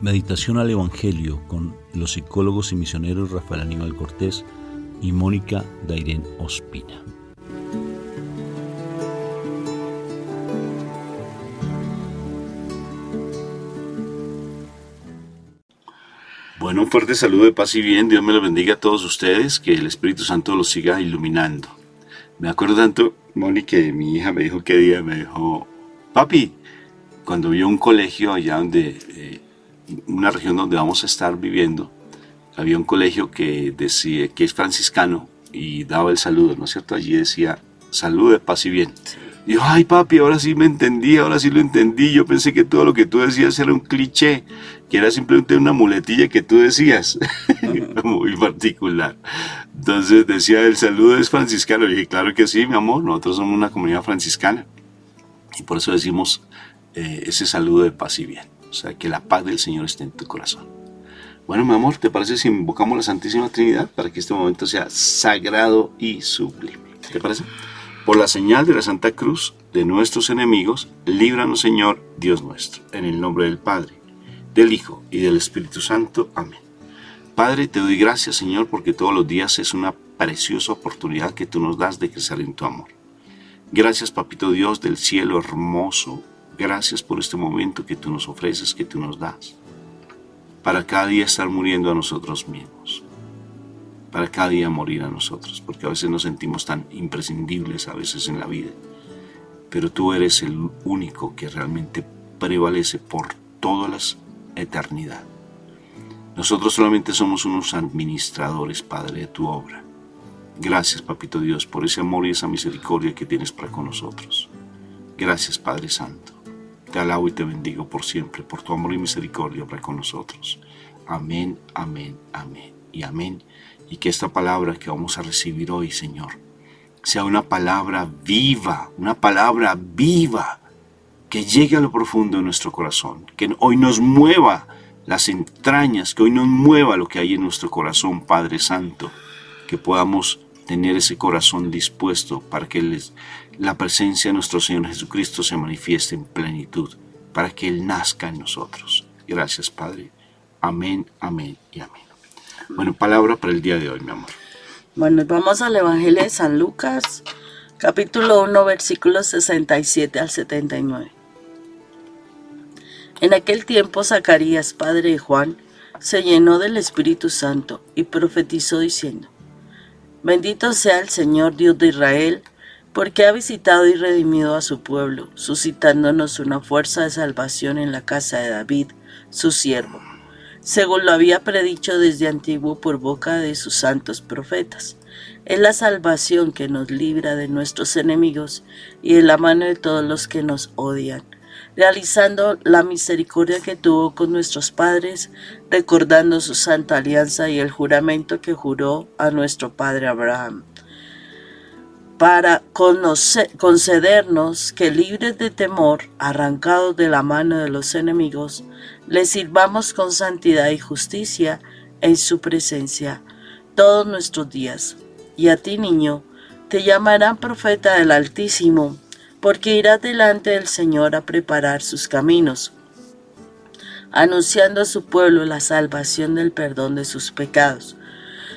Meditación al Evangelio con los psicólogos y misioneros Rafael Aníbal Cortés y Mónica Dairén Ospina. Bueno, un fuerte saludo de paz y bien. Dios me los bendiga a todos ustedes, que el Espíritu Santo los siga iluminando. Me acuerdo tanto, Mónica, que mi hija me dijo qué día, me dijo, papi, cuando vio un colegio allá donde, una región donde vamos a estar viviendo, había un colegio que decía que es franciscano y daba el saludo, ¿no es cierto? Allí decía, saludo de paz y bien. Y yo, ay papi, ahora sí me entendí, ahora sí lo entendí. Yo pensé que todo lo que tú decías era un cliché, que era simplemente una muletilla que tú decías, muy particular. Entonces decía, el saludo es franciscano. Y dije, claro que sí, mi amor, nosotros somos una comunidad franciscana. Y por eso decimos ese saludo de paz y bien. O sea, que la paz del Señor esté en tu corazón. Bueno, mi amor, ¿te parece si invocamos la Santísima Trinidad para que este momento sea sagrado y sublime? ¿Te parece? Por la señal de la Santa Cruz de nuestros enemigos, líbranos, Señor, Dios nuestro. En el nombre del Padre, del Hijo y del Espíritu Santo. Amén. Padre, te doy gracias, Señor, porque todos los días es una preciosa oportunidad que tú nos das de crecer en tu amor. Gracias, Papito Dios del cielo hermoso. Gracias por este momento que tú nos ofreces, que tú nos das. Para cada día estar muriendo a nosotros mismos. Para cada día morir a nosotros, porque a veces nos sentimos tan imprescindibles a veces en la vida. Pero tú eres el único que realmente prevalece por toda la eternidad. Nosotros solamente somos unos administradores, Padre, de tu obra. Gracias, Papito Dios, por ese amor y esa misericordia que tienes para con nosotros. Gracias, Padre Santo. Te alabo y te bendigo por siempre, por tu amor y misericordia para con nosotros. Amén, amén, amén y amén. Y que esta palabra que vamos a recibir hoy, Señor, sea una palabra viva, que llegue a lo profundo de nuestro corazón, que hoy nos mueva las entrañas, que hoy nos mueva lo que hay en nuestro corazón, Padre Santo, que podamos tener ese corazón dispuesto para que la presencia de nuestro Señor Jesucristo se manifieste en plenitud, para que Él nazca en nosotros. Gracias, Padre. Amén, amén y amén. Bueno, palabra para el día de hoy, mi amor. Bueno, vamos al Evangelio de San Lucas, capítulo 1, versículos 67 al 79. En aquel tiempo Zacarías, padre de Juan, se llenó del Espíritu Santo y profetizó diciendo: Bendito sea el Señor Dios de Israel, porque ha visitado y redimido a su pueblo, suscitándonos una fuerza de salvación en la casa de David, su siervo, según lo había predicho desde antiguo por boca de sus santos profetas. Es la salvación que nos libra de nuestros enemigos y de la mano de todos los que nos odian, realizando la misericordia que tuvo con nuestros padres, recordando su santa alianza y el juramento que juró a nuestro padre Abraham, para concedernos que, libres de temor, arrancados de la mano de los enemigos, le sirvamos con santidad y justicia en su presencia todos nuestros días. Y a ti, niño, te llamarán profeta del Altísimo, porque irás delante del Señor a preparar sus caminos, anunciando a su pueblo la salvación del perdón de sus pecados.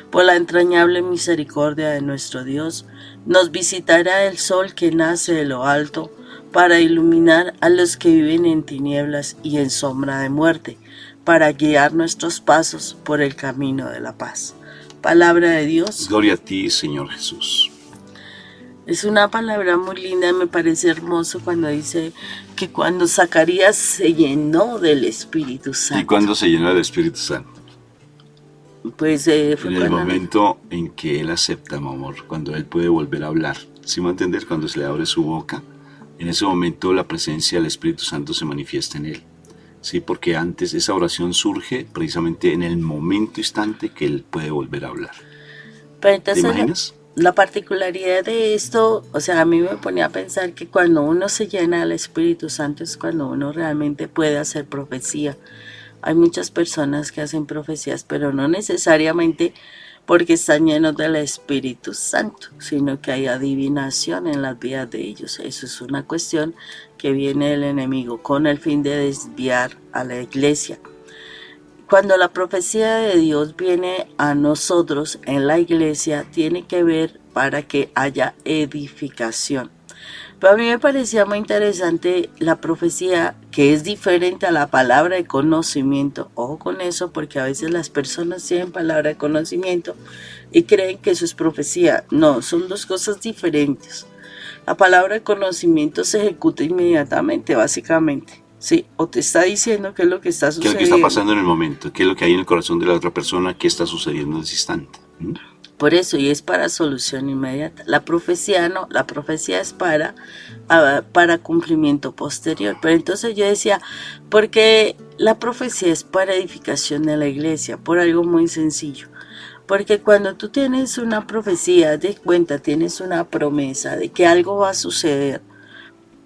Por la entrañable misericordia de nuestro Dios, nos visitará el sol que nace de lo alto, para iluminar a los que viven en tinieblas y en sombra de muerte, para guiar nuestros pasos por el camino de la paz. Palabra de Dios. Gloria a ti, Señor Jesús. Es una palabra muy linda, me parece hermoso cuando dice que cuando Zacarías se llenó del Espíritu Santo. ¿Y cuándo se llenó del Espíritu Santo? Pues fue en el momento en que él acepta, mi amor, cuando él puede volver a hablar. ¿Sí me va a entender? Cuando se le abre su boca, en ese momento la presencia del Espíritu Santo se manifiesta en él. Sí, porque antes esa oración surge precisamente en el momento instante que él puede volver a hablar. Pero entonces, ¿te imaginas? La particularidad de esto, o sea, a mí me ponía a pensar que cuando uno se llena del Espíritu Santo es cuando uno realmente puede hacer profecía. Hay muchas personas que hacen profecías, pero no necesariamente porque están llenos del Espíritu Santo, sino que hay adivinación en las vidas de ellos. Eso es una cuestión que viene del enemigo con el fin de desviar a la iglesia. cuando la profecía de Dios viene a nosotros en la iglesia, tiene que ver para que haya edificación. Pero a mí me parecía muy interesante la profecía, que es diferente a la palabra de conocimiento. Ojo con eso, porque a veces las personas tienen palabra de conocimiento y creen que eso es profecía. No, son dos cosas diferentes. La palabra de conocimiento se ejecuta inmediatamente, básicamente. Sí, o te está diciendo qué es lo que está ¿Qué es sucediendo. lo que está pasando en el momento? ¿Qué es lo que hay en el corazón de la otra persona? ¿Qué está sucediendo en ese instante? Por eso, y es para solución inmediata. La profecía no, la profecía es para cumplimiento posterior. Pero entonces yo decía, porque la profecía es para edificación de la iglesia, por algo muy sencillo. Porque cuando tú tienes una profecía, de cuenta, tienes una promesa de que algo va a suceder,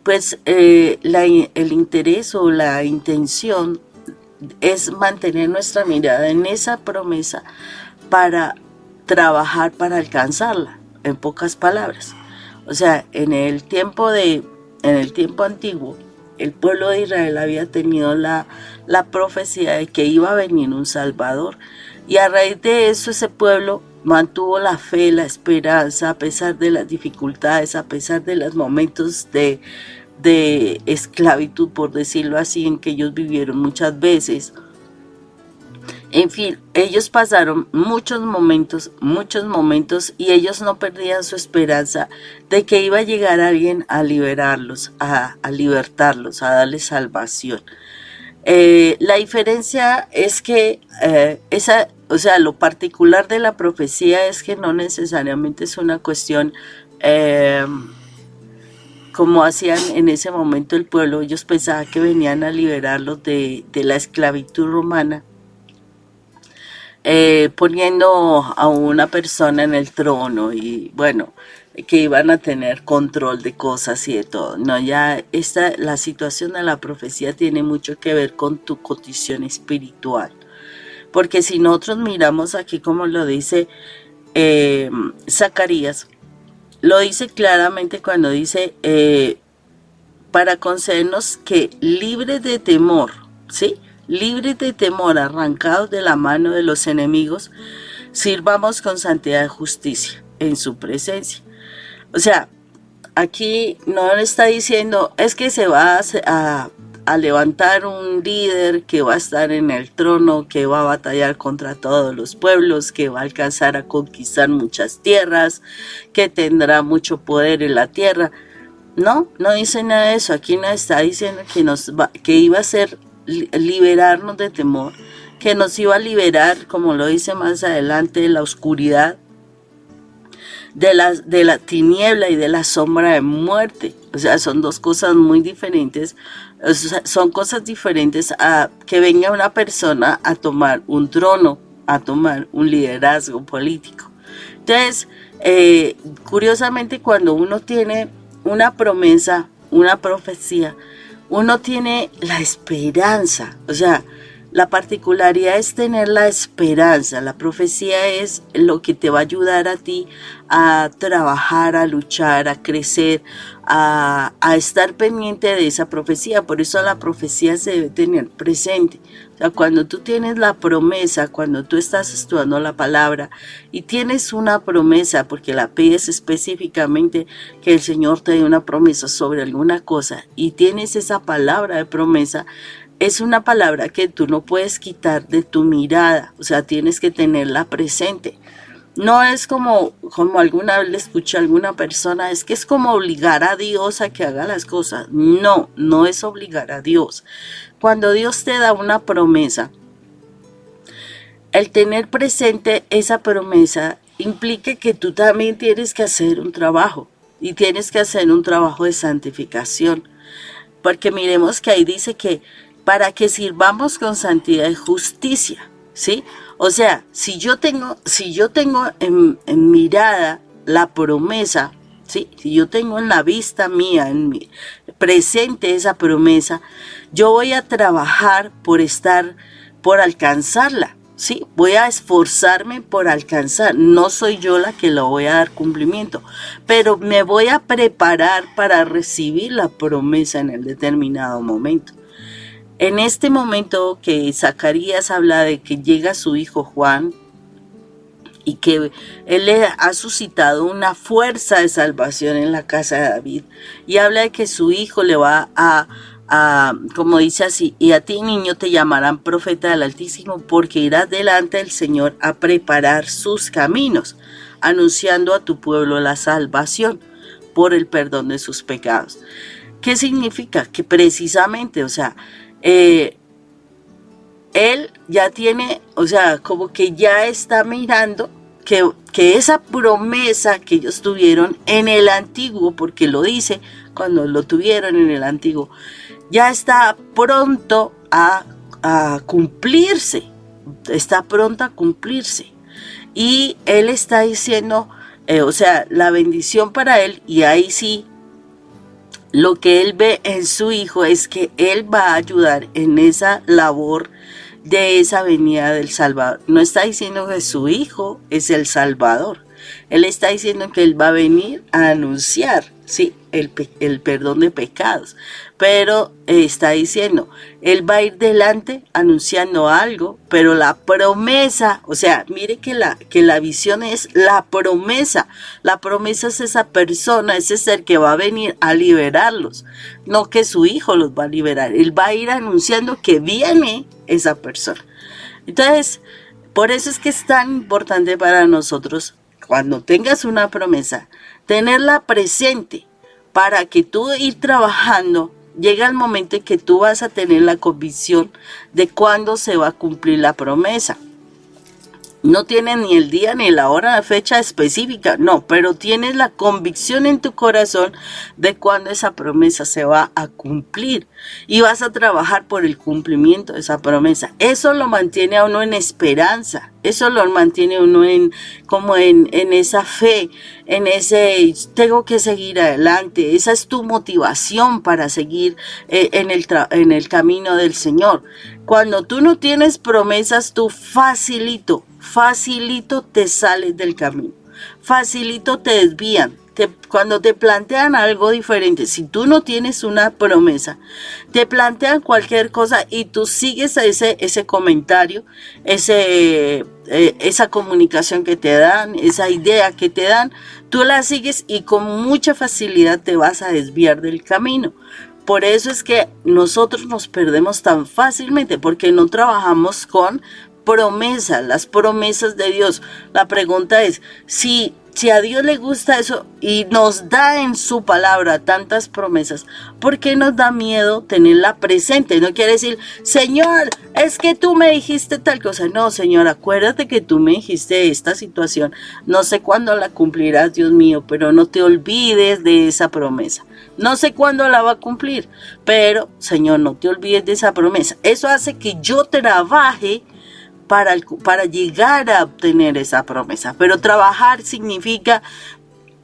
pues el interés o la intención es mantener nuestra mirada en esa promesa para trabajar para alcanzarla, en pocas palabras. O sea, en el tiempo antiguo, el pueblo de Israel había tenido la profecía de que iba a venir un Salvador, y a raíz de eso ese pueblo mantuvo la fe, la esperanza, a pesar de las dificultades, a pesar de los momentos de esclavitud, por decirlo así, en que ellos vivieron muchas veces. En fin, ellos pasaron muchos momentos, y ellos no perdían su esperanza de que iba a llegar alguien a liberarlos, a libertarlos, a darles salvación. La diferencia es que lo particular de la profecía es que no necesariamente es una cuestión como hacían en ese momento el pueblo. Ellos pensaban que venían a liberarlos de la esclavitud romana, poniendo a una persona en el trono y bueno, que iban a tener control de cosas y de todo. No, ya la situación de la profecía tiene mucho que ver con tu condición espiritual. Porque si nosotros miramos aquí como lo dice Zacarías, lo dice claramente cuando dice para concedernos que libres de temor, ¿sí? Libres de temor, arrancados de la mano de los enemigos, sirvamos con santidad y justicia en su presencia. O sea, aquí no está diciendo, es que se va a levantar un líder que va a estar en el trono, que va a batallar contra todos los pueblos, que va a alcanzar a conquistar muchas tierras, que tendrá mucho poder en la tierra. No, no dice nada de eso. Aquí no está diciendo que iba a ser liberarnos de temor, que nos iba a liberar, como lo dice más adelante, de la oscuridad, de la tiniebla y de la sombra de muerte. O sea, son dos cosas muy diferentes. O sea, son cosas diferentes a que venga una persona a tomar un trono, a tomar un liderazgo político. Entonces, curiosamente, cuando uno tiene una promesa, una profecía, uno tiene la esperanza. O sea, la particularidad es tener la esperanza. La profecía es lo que te va a ayudar a ti a trabajar, a luchar, a crecer, a estar pendiente de esa profecía. Por eso la profecía se debe tener presente. O sea, cuando tú tienes la promesa, cuando tú estás estudiando la palabra y tienes una promesa, porque la pides específicamente que el Señor te dé una promesa sobre alguna cosa y tienes esa palabra de promesa, es una palabra que tú no puedes quitar de tu mirada. O sea, tienes que tenerla presente. No es como alguna vez le escuché a alguna persona, es que es como obligar a Dios a que haga las cosas. No, no es obligar a Dios. Cuando Dios te da una promesa, el tener presente esa promesa implica que tú también tienes que hacer un trabajo, y tienes que hacer un trabajo de santificación. Porque miremos que ahí dice que para que sirvamos con santidad y justicia, ¿sí? O sea, si yo tengo en mirada la promesa, ¿sí? Si yo tengo en la vista mía, presente esa promesa, yo voy a trabajar por alcanzarla, ¿sí? Voy a esforzarme por alcanzar. No soy yo la que lo voy a dar cumplimiento, pero me voy a preparar para recibir la promesa en el determinado momento. En este momento que Zacarías habla de que llega su hijo Juan y que él le ha suscitado una fuerza de salvación en la casa de David, y habla de que su hijo le va como dice así, y a ti niño te llamarán profeta del Altísimo, porque irás delante del Señor a preparar sus caminos, anunciando a tu pueblo la salvación por el perdón de sus pecados. ¿Qué significa? Que precisamente, o sea, él ya tiene, o sea, como que ya está mirando que esa promesa que ellos tuvieron en el antiguo, porque lo dice, cuando lo tuvieron en el antiguo, ya está pronto a cumplirse, está pronta a cumplirse. Y él está diciendo, o sea, la bendición para él, y ahí sí, lo que él ve en su hijo es que él va a ayudar en esa labor de esa venida del Salvador. No está diciendo que su hijo es el Salvador. Él está diciendo que él va a venir a anunciar, sí, el perdón de pecados. Pero está diciendo, él va a ir delante anunciando algo, pero la promesa, o sea, mire que la visión es la promesa. La promesa es esa persona, ese ser que va a venir a liberarlos, no que su hijo los va a liberar. Él va a ir anunciando que viene esa persona. Entonces, por eso es que es tan importante para nosotros, cuando tengas una promesa, tenerla presente para que tú ir trabajando. Llega el momento en que tú vas a tener la convicción de cuándo se va a cumplir la promesa. No tienes ni el día, ni la hora, la fecha específica, no, pero tienes la convicción en tu corazón de cuándo esa promesa se va a cumplir y vas a trabajar por el cumplimiento de esa promesa. Eso lo mantiene a uno en esperanza, eso lo mantiene a uno en esa fe, en ese tengo que seguir adelante. Esa es tu motivación para seguir en el camino del Señor. Cuando tú no tienes promesas, tú facilito te sales del camino, facilito te desvían. Cuando te plantean algo diferente, si tú no tienes una promesa, te plantean cualquier cosa y tú sigues ese comentario, esa comunicación que te dan, esa idea que te dan, tú la sigues y con mucha facilidad te vas a desviar del camino. Por eso es que nosotros nos perdemos tan fácilmente, porque no trabajamos con promesas, las promesas de Dios. La pregunta es, si a Dios le gusta eso y nos da en su palabra tantas promesas, ¿por qué nos da miedo tenerla presente? No quiere decir, Señor, es que tú me dijiste tal cosa. No, Señor, acuérdate que tú me dijiste esta situación. No sé cuándo la cumplirás, Dios mío, pero no te olvides de esa promesa. No sé cuándo la va a cumplir, pero, Señor, no te olvides de esa promesa. Eso hace que yo trabaje para llegar a obtener esa promesa. Pero trabajar significa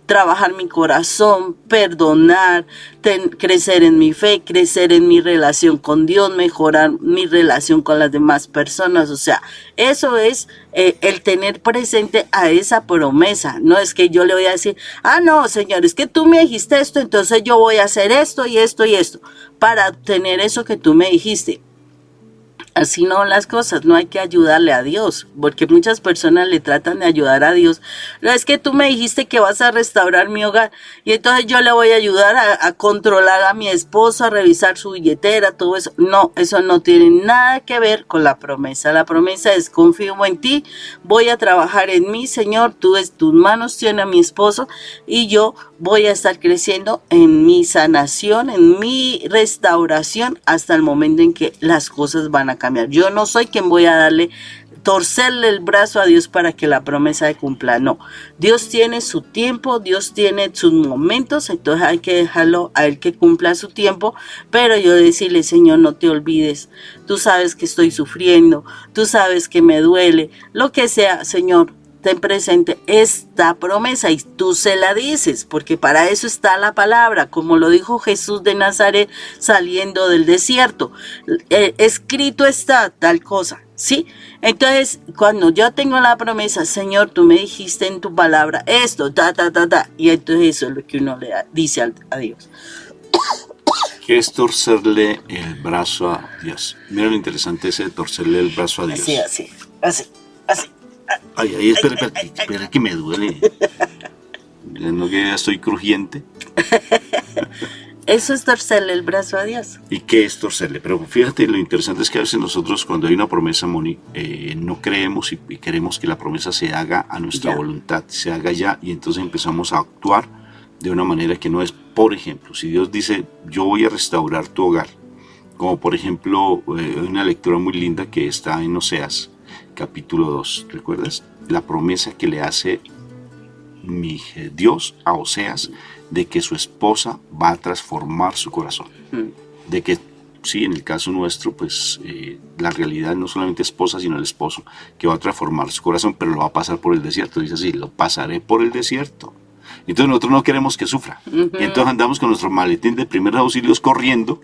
trabajar mi corazón, perdonar, crecer en mi fe, crecer en mi relación con Dios, mejorar mi relación con las demás personas. O sea, eso es el tener presente a esa promesa. No es que yo le voy a decir, no, Señor, es que tú me dijiste esto, entonces yo voy a hacer esto y esto y esto para obtener eso que tú me dijiste. Así no las cosas, no hay que ayudarle a Dios, porque muchas personas le tratan de ayudar a Dios. No, es que tú me dijiste que vas a restaurar mi hogar y entonces yo le voy a ayudar a controlar a mi esposo, a revisar su billetera, todo eso. No, eso no tiene nada que ver con la promesa. La promesa es confío en ti, voy a trabajar en mí, Señor, tus manos tienen a mi esposo y yo voy a estar creciendo en mi sanación, en mi restauración hasta el momento en que las cosas van a cambiar. Yo no soy quien voy a torcerle el brazo a Dios para que la promesa se cumpla. No, Dios tiene su tiempo, Dios tiene sus momentos, entonces hay que dejarlo a Él que cumpla su tiempo, pero yo decirle, Señor, no te olvides, tú sabes que estoy sufriendo, tú sabes que me duele, lo que sea, Señor, ten presente esta promesa y tú se la dices, porque para eso está la palabra, como lo dijo Jesús de Nazaret saliendo del desierto. Escrito está tal cosa, ¿sí? Entonces, cuando yo tengo la promesa, Señor, tú me dijiste en tu palabra esto, y entonces eso es lo que uno le dice a Dios. ¿Qué es torcerle el brazo a Dios? Mira lo interesante ese de torcerle el brazo a Dios. Así. Ay, espera que me duele. No, que ya estoy crujiente. Eso es torcerle el brazo a Dios. ¿Y qué es torcerle? Pero fíjate, lo interesante es que a veces nosotros cuando hay una promesa, Moni, no creemos y queremos que la promesa se haga a nuestra voluntad, se haga ya, y entonces empezamos a actuar de una manera que no es. Por ejemplo, si Dios dice, yo voy a restaurar tu hogar, como por ejemplo, hay una lectura muy linda que está en Oseas, capítulo 2, ¿recuerdas? La promesa que le hace Dios a Oseas de que su esposa va a transformar su corazón. De que, sí, en el caso nuestro, pues la realidad no solamente esposa, sino el esposo, que va a transformar su corazón, pero lo va a pasar por el desierto. Dice así, lo pasaré por el desierto. Entonces nosotros no queremos que sufra. Y entonces andamos con nuestro maletín de primeros auxilios corriendo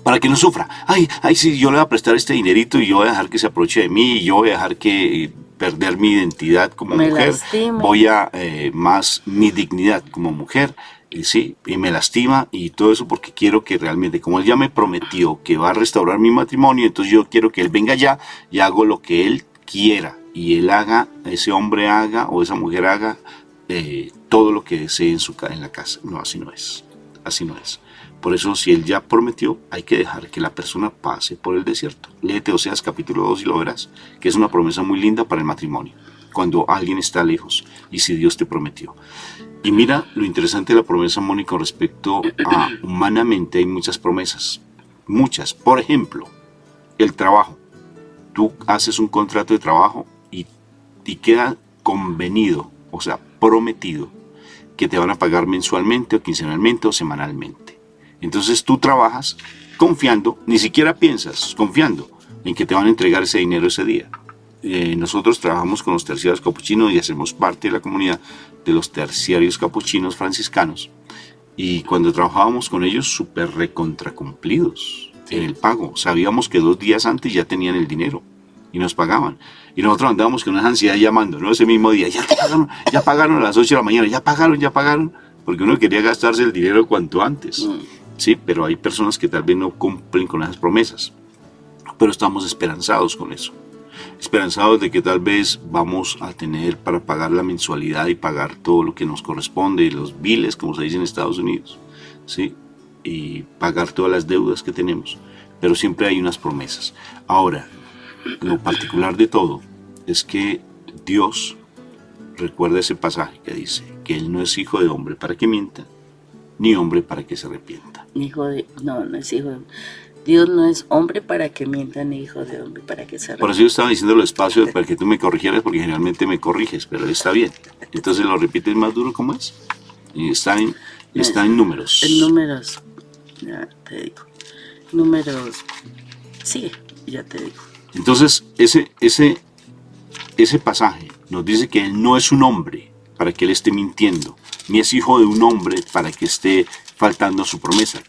para que no sufra. Ay, sí, yo le voy a prestar este dinerito y yo voy a dejar que se aproveche de mí y yo voy a dejar que perder mi identidad como mujer. Lastimo. Voy a más mi dignidad como mujer. Sí, y me lastima y todo eso porque quiero que realmente, como él ya me prometió que va a restaurar mi matrimonio, entonces yo quiero que él venga ya y hago lo que él quiera y él haga, ese hombre haga o esa mujer haga todo lo que desee en la casa. No, así no es. Por eso, si él ya prometió, hay que dejar que la persona pase por el desierto. Léete Oseas capítulo 2 y lo verás, que es una promesa muy linda para el matrimonio, cuando alguien está lejos y si Dios te prometió. Y mira lo interesante de la promesa, Mónica, con respecto a humanamente hay muchas promesas. Muchas. Por ejemplo, el trabajo. Tú haces un contrato de trabajo y queda convenido, o sea, prometido, que te van a pagar mensualmente o quincenalmente o semanalmente. Entonces tú trabajas confiando, ni siquiera piensas, confiando en que te van a entregar ese dinero ese día. Nosotros trabajamos con los terciarios capuchinos y hacemos parte de la comunidad de los terciarios capuchinos franciscanos. Y cuando trabajábamos con ellos, súper recontracumplidos en el pago. Sabíamos que 2 días antes ya tenían el dinero y nos pagaban. Y nosotros andábamos con una ansiedad llamando, ¿no? Ese mismo día, ya pagaron a las 8 de la mañana, ya pagaron, porque uno quería gastarse el dinero cuanto antes. Sí, pero hay personas que tal vez no cumplen con esas promesas. Pero estamos esperanzados con eso. Esperanzados de que tal vez vamos a tener para pagar la mensualidad y pagar todo lo que nos corresponde, los biles, como se dice en Estados Unidos, ¿sí? Y pagar todas las deudas que tenemos. Pero siempre hay unas promesas. Ahora, lo particular de todo es que Dios recuerda ese pasaje que dice que Él no es hijo de hombre para que mienta, ni hombre para que se arrepienta. No es hijo de... Dios no es hombre para que mienta, ni hijo de hombre para que se arrepienta. Por eso yo estaba diciendo lo despacio para que tú me corrigieras, porque generalmente me corriges, pero está bien. Entonces lo repites más duro, ¿cómo es? Y está en números. En números, ya te digo. Números, sí, ya te digo. Entonces ese pasaje nos dice que Él no es un hombre para que Él esté mintiendo, ni es hijo de un hombre para que esté faltando a su promesa.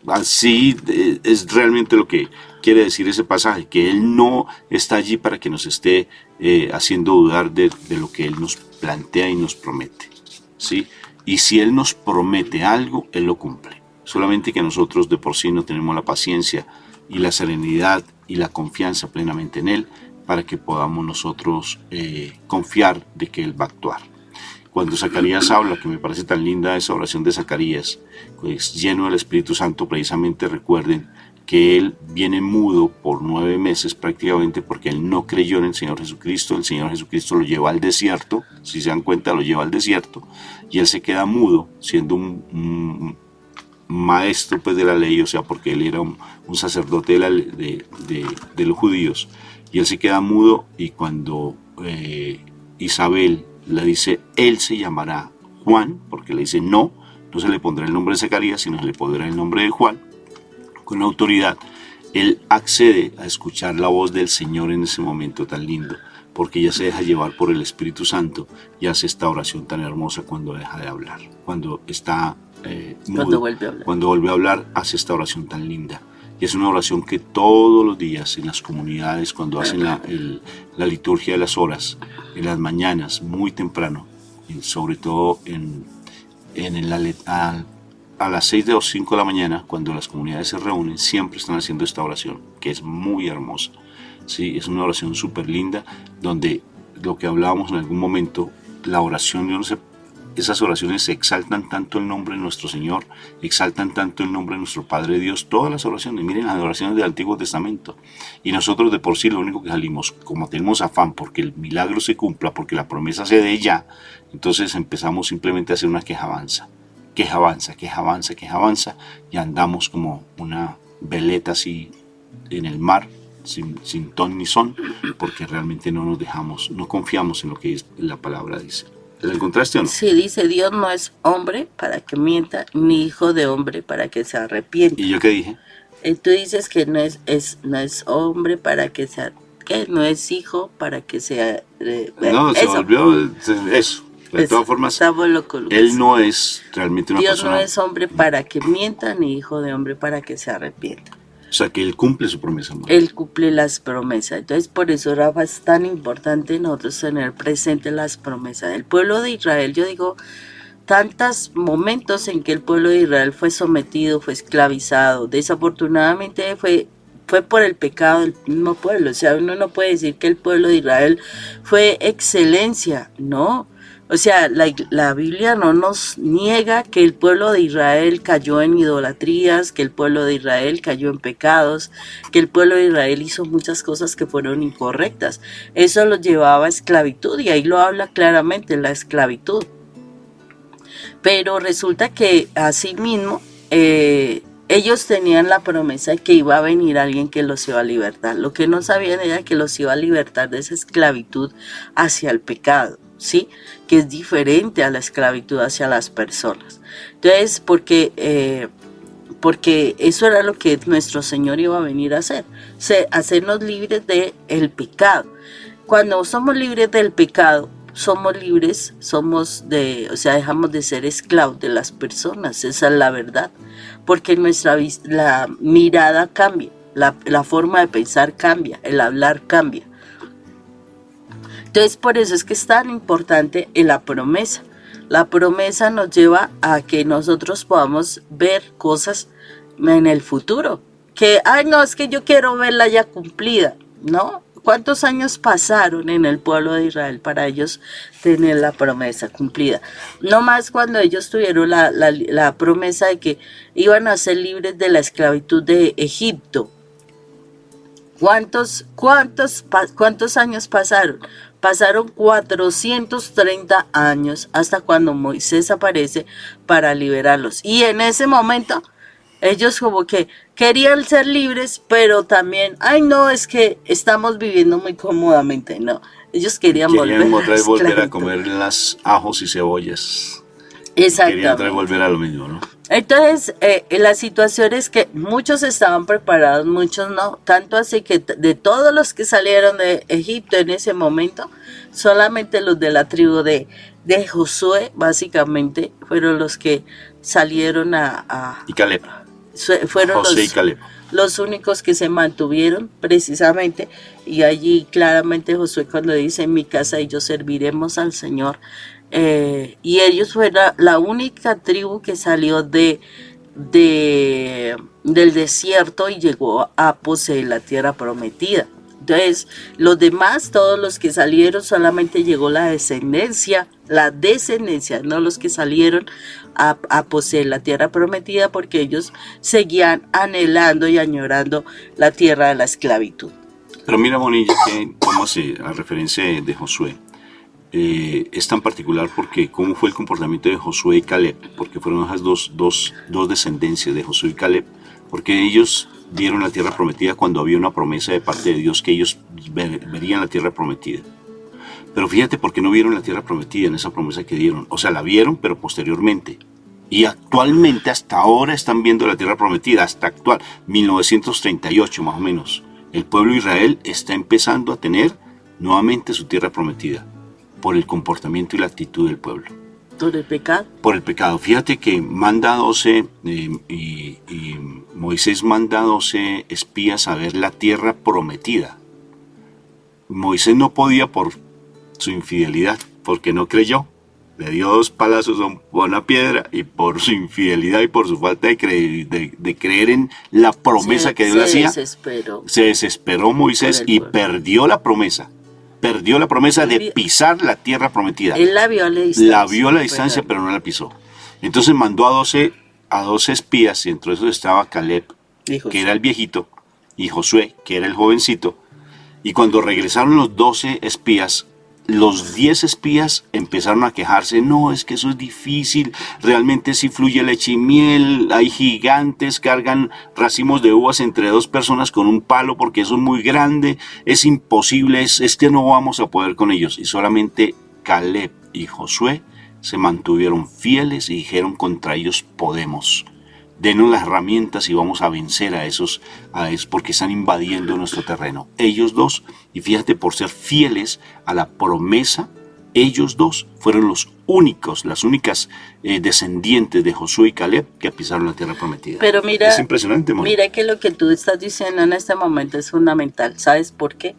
Así es realmente lo que quiere decir ese pasaje, que Él no está allí para que nos esté haciendo dudar de lo que Él nos plantea y nos promete, ¿sí? Y si Él nos promete algo, Él lo cumple. Solamente que nosotros de por sí no tenemos la paciencia y la serenidad y la confianza plenamente en Él para que podamos nosotros confiar de que Él va a actuar. Cuando Zacarías habla, que me parece tan linda esa oración de Zacarías, pues lleno del Espíritu Santo, precisamente recuerden que él viene mudo por 9 meses prácticamente porque él no creyó en el Señor Jesucristo. El Señor Jesucristo lo lleva al desierto, si se dan cuenta lo lleva al desierto, y él se queda mudo siendo un maestro pues de la ley, o sea, porque él era un sacerdote de los judíos, y él se queda mudo. Y cuando Isabel le dice, él se llamará Juan, porque le dice no se le pondrá el nombre de Zacarías, sino se le pondrá el nombre de Juan, con autoridad, él accede a escuchar la voz del Señor en ese momento tan lindo, porque ella se deja llevar por el Espíritu Santo y hace esta oración tan hermosa cuando deja de hablar, cuando está mudo, cuando vuelve a hablar, hace esta oración tan linda. Y es una oración que todos los días en las comunidades, cuando hacen la liturgia de las horas, en las mañanas, muy temprano, y sobre todo a las 6 o 5 de la mañana, cuando las comunidades se reúnen, siempre están haciendo esta oración, que es muy hermosa. Sí, es una oración súper linda, donde lo que hablábamos en algún momento, la oración, yo no sé, esas oraciones exaltan tanto el nombre de nuestro Señor, exaltan tanto el nombre de nuestro Padre Dios, todas las oraciones, miren las oraciones del Antiguo Testamento. Y nosotros de por sí lo único que salimos, como tenemos afán porque el milagro se cumpla, porque la promesa se dé ya, entonces empezamos simplemente a hacer una quejabanza, quejabanza, quejabanza, quejabanza, y andamos como una veleta así en el mar, sin ton ni son, porque realmente no nos dejamos, no confiamos en lo que la palabra dice. ¿La encontraste o no? Sí, dice, Dios no es hombre para que mienta, ni hijo de hombre para que se arrepienta. ¿Y yo qué dije? Tú dices que no es hombre para que sea, que no es hijo para que sea... No, se volvió eso. De todas formas, él no es realmente una Dios persona... Dios no es hombre para que mienta, ni hijo de hombre para que se arrepienta. O sea, que él cumple su promesa. ¿No? Él cumple las promesas. Entonces, por eso, Rafa, es tan importante nosotros tener presente las promesas del pueblo de Israel. Yo digo, tantos momentos en que el pueblo de Israel fue sometido, fue esclavizado. Desafortunadamente fue por el pecado del mismo pueblo. O sea, uno no puede decir que el pueblo de Israel fue excelencia, no. O sea, la Biblia no nos niega que el pueblo de Israel cayó en idolatrías, que el pueblo de Israel cayó en pecados, que el pueblo de Israel hizo muchas cosas que fueron incorrectas. Eso lo llevaba a esclavitud y ahí lo habla claramente, la esclavitud. Pero resulta que asimismo ellos tenían la promesa de que iba a venir alguien que los iba a libertar. Lo que no sabían era que los iba a libertar de esa esclavitud hacia el pecado, ¿sí? Que es diferente a la esclavitud hacia las personas. Entonces, porque eso era lo que nuestro Señor iba a venir a hacer, hacernos libres del pecado. Cuando somos libres del pecado, somos libres, dejamos de ser esclavos de las personas, esa es la verdad, porque la mirada cambia, la forma de pensar cambia, el hablar cambia. Entonces, por eso es que es tan importante la promesa. La promesa nos lleva a que nosotros podamos ver cosas en el futuro. Que, no, es que yo quiero verla ya cumplida, ¿no? ¿Cuántos años pasaron en el pueblo de Israel para ellos tener la promesa cumplida? No más cuando ellos tuvieron la promesa de que iban a ser libres de la esclavitud de Egipto. ¿Cuántos años pasaron? Pasaron 430 años hasta cuando Moisés aparece para liberarlos. Y en ese momento, ellos como que querían ser libres, pero también, no, es que estamos viviendo muy cómodamente, no. Ellos querían volver a comer las ajos y cebollas. Exactamente. Querían otra vez volver a lo mismo, ¿no? Entonces, la situación es que muchos estaban preparados, muchos no. Tanto así que de todos los que salieron de Egipto en ese momento, solamente los de la tribu de Josué, básicamente, fueron los que salieron y Caleb. Fueron José y Caleb. Los únicos que se mantuvieron precisamente, y allí claramente Josué cuando dice, en mi casa y yo serviremos al Señor, y ellos fueron la única tribu que salió del desierto y llegó a poseer la tierra prometida. Entonces, los demás, todos los que salieron, solamente llegó la descendencia, no los que salieron a poseer la tierra prometida, porque ellos seguían anhelando y añorando la tierra de la esclavitud. Pero mira, Bonilla, que como hace la referencia de Josué, es tan particular porque cómo fue el comportamiento de Josué y Caleb, porque fueron esas dos descendencias de Josué y Caleb, porque ellos dieron la tierra prometida cuando había una promesa de parte de Dios que ellos verían la tierra prometida. Pero fíjate por qué no vieron la tierra prometida en esa promesa que dieron. O sea, la vieron, pero posteriormente. Y actualmente, hasta ahora, están viendo la tierra prometida, hasta actual, 1938 más o menos. El pueblo de Israel está empezando a tener nuevamente su tierra prometida, por el comportamiento y la actitud del pueblo. ¿Por el pecado? Por el pecado. Fíjate que manda 12, y Moisés manda 12 espías a ver la tierra prometida. Moisés no podía por su infidelidad, porque no creyó. le dio 2 palazos a una piedra y por su infidelidad y por su falta de creer en la promesa que Dios le hacía, se desesperó Moisés y perdió la promesa. Perdió la promesa de pisar la tierra prometida. Él la vio a la distancia. La vio a la distancia, pero no la pisó. Entonces mandó a 12 espías, y entre esos estaba Caleb, que era el viejito, y Josué, que era el jovencito. Y cuando regresaron los 12 espías, los 10 espías empezaron a quejarse. No, es que eso es difícil, realmente si fluye leche y miel, hay gigantes, cargan racimos de uvas entre 2 personas con un palo porque eso es muy grande, es imposible, es que no vamos a poder con ellos. Y solamente Caleb y Josué se mantuvieron fieles y dijeron: contra ellos podemos. Denos las herramientas y vamos a vencer a esos porque están invadiendo nuestro terreno. Ellos 2, y fíjate, por ser fieles a la promesa, ellos 2 fueron las únicas descendientes de Josué y Caleb que pisaron la tierra prometida. Pero mira, es impresionante, mira que lo que tú estás diciendo en este momento es fundamental. ¿Sabes por qué?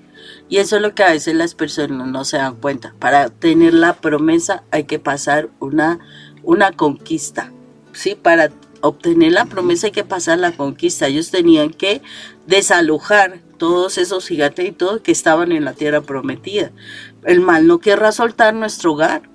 Y eso es lo que a veces las personas no se dan cuenta. Para tener la promesa hay que pasar una conquista, ¿sí? Para obtener la promesa hay que pasar la conquista. Ellos tenían que desalojar todos esos gigantes y todo que estaban en la tierra prometida. El mal no querrá soltar nuestro hogar.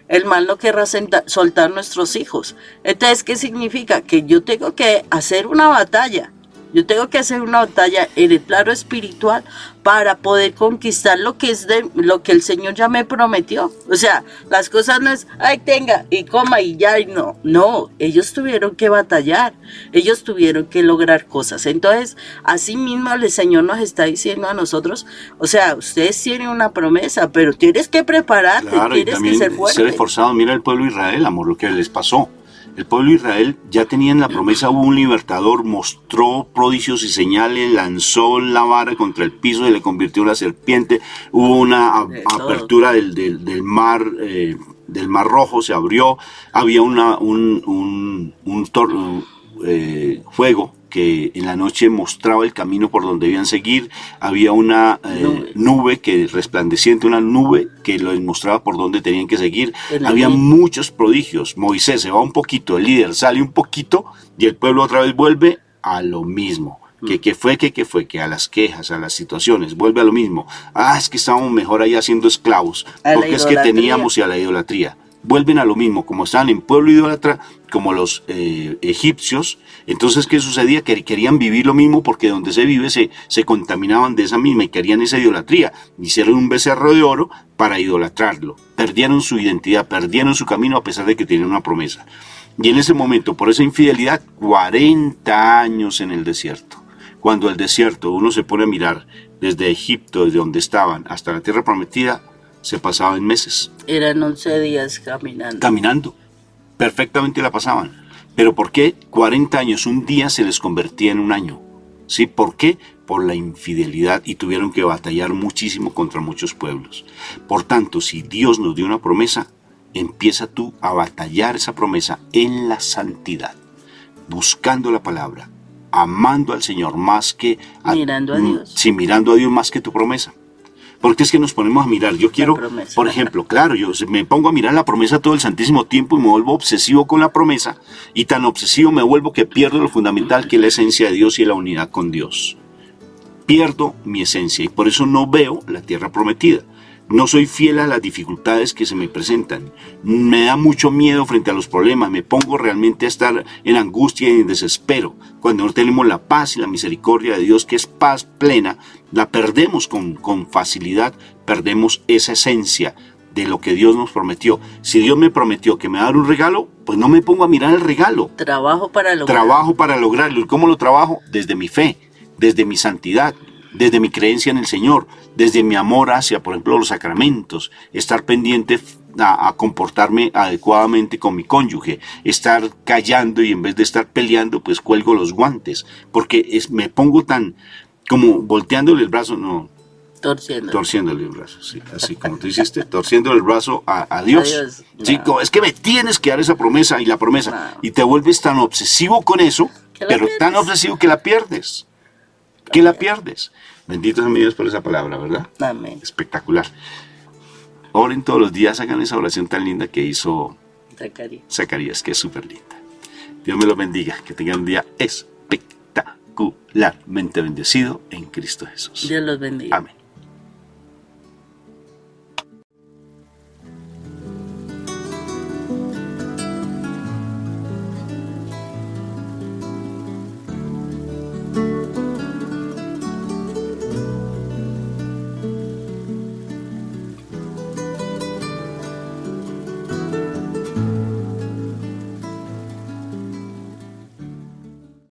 El mal no querrá soltar nuestros hijos. Entonces, ¿qué significa? Que yo tengo que hacer una batalla. Yo tengo que hacer una batalla en el plano espiritual para poder conquistar lo que el Señor ya me prometió. O sea, las cosas no es, ay, tenga y coma y ya, y no. No, ellos tuvieron que batallar, ellos tuvieron que lograr cosas. Entonces, así mismo el Señor nos está diciendo a nosotros, o sea, ustedes tienen una promesa, pero tienes que prepararte, claro, tienes que ser fuerte. Ser esforzado. Mira el pueblo de Israel, amor, lo que les pasó. El pueblo de Israel ya tenía en la promesa, hubo un libertador, mostró prodigios y señales, lanzó la vara contra el piso, se le convirtió en una serpiente, hubo una apertura del mar Rojo, se abrió, había un fuego que en la noche mostraba el camino por donde debían seguir, había una nube que resplandeciente, una nube que les mostraba por donde tenían que seguir, había muchos prodigios. Moisés se va un poquito, el líder sale un poquito y el pueblo otra vez vuelve a lo mismo. ¿Qué fue? Que a las quejas, a las situaciones, vuelve a lo mismo. Es que estábamos mejor ahí haciendo esclavos, porque es que teníamos y a la idolatría. Vuelven a lo mismo, como estaban en pueblo idólatra, como los egipcios. Entonces, ¿qué sucedía? Que querían vivir lo mismo porque donde se vive se contaminaban de esa misma y querían esa idolatría. Hicieron un becerro de oro para idolatrarlo. Perdieron su identidad, perdieron su camino a pesar de que tenían una promesa. Y en ese momento, por esa infidelidad, 40 años en el desierto. Cuando el desierto, uno se pone a mirar desde Egipto, desde donde estaban, hasta la tierra prometida, se pasaba en meses. Eran 11 días caminando. Caminando. Perfectamente la pasaban. ¿Pero por qué 40 años? Un día se les convertía en un año. ¿Sí? ¿Por qué? Por la infidelidad, y tuvieron que batallar muchísimo contra muchos pueblos. Por tanto, si Dios nos dio una promesa, empieza tú a batallar esa promesa en la santidad, buscando la palabra, amando al Señor más que... mirando a Dios. Sí, mirando a Dios más que tu promesa. Porque es que nos ponemos a mirar, yo quiero, por ejemplo, claro, yo me pongo a mirar la promesa todo el santísimo tiempo y me vuelvo obsesivo con la promesa, y tan obsesivo me vuelvo que pierdo lo fundamental que es la esencia de Dios y la unidad con Dios. Pierdo mi esencia y por eso no veo la tierra prometida. No soy fiel a las dificultades que se me presentan. Me da mucho miedo frente a los problemas. Me pongo realmente a estar en angustia y en desespero. Cuando no tenemos la paz y la misericordia de Dios, que es paz plena, la perdemos con facilidad. Perdemos esa esencia de lo que Dios nos prometió. Si Dios me prometió que me va a dar un regalo, pues no me pongo a mirar el regalo. Trabajo para lograrlo. ¿Y cómo lo trabajo? Desde mi fe, desde mi santidad, desde mi creencia en el Señor, desde mi amor hacia, por ejemplo, los sacramentos, estar pendiente a comportarme adecuadamente con mi cónyuge, estar callando y en vez de estar peleando, pues cuelgo los guantes, porque me pongo tan como volteándole el brazo, no, torciéndole el brazo, sí, así como tú hiciste, torciéndole el brazo a Dios. No. Sí, es que me tienes que dar esa promesa y la promesa, no. Y te vuelves tan obsesivo con eso, pero tan obsesivo que la pierdes. Que la pierdes. Bendito sea mi Dios por esa palabra, ¿verdad? Amén. Espectacular. Oren todos los días, hagan esa oración tan linda que hizo Zacarías, que es súper linda. Dios me los bendiga, que tengan un día espectacularmente bendecido en Cristo Jesús. Dios los bendiga. Amén.